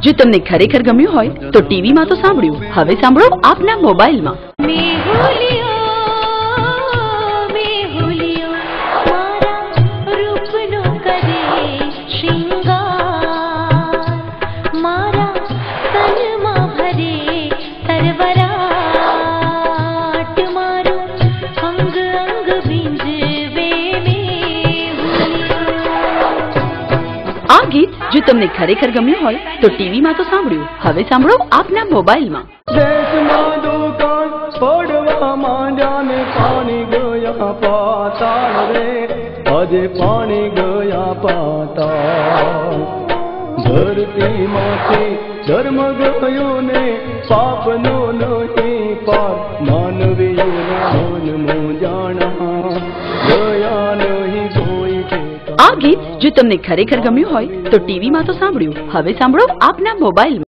જો તમને ખરેખર ગમ્યું હોય તો ટીવીમાં તો સાંભળ્યું, હવે સાંભળો આપના મોબાઈલમાં। આ ગીત જો તમને ખરેખર ગમ્યું હોય તો ટીવીમાં તો સાંભળ્યું, હવે સાંભળો આપના મોબાઈલમાં। દેશમાં દુકાન પડવા માંડ્યા ને પાણી ગયા પાતાળ રે, આજે પાણી ગયા પાતાળ। ધરતીમાંથી ધર્મ ગયો ને પાપનો નહીં પાર, માનવીઓના મન મૂંઝાણા ગયા નહીં કોઈ। આ ગીત જો તમને ખરેખર ગમ્યું હોય તો ટીવીમાં તો સાંભળ્યું, હવે સાંભળો આપના મોબાઈલમાં।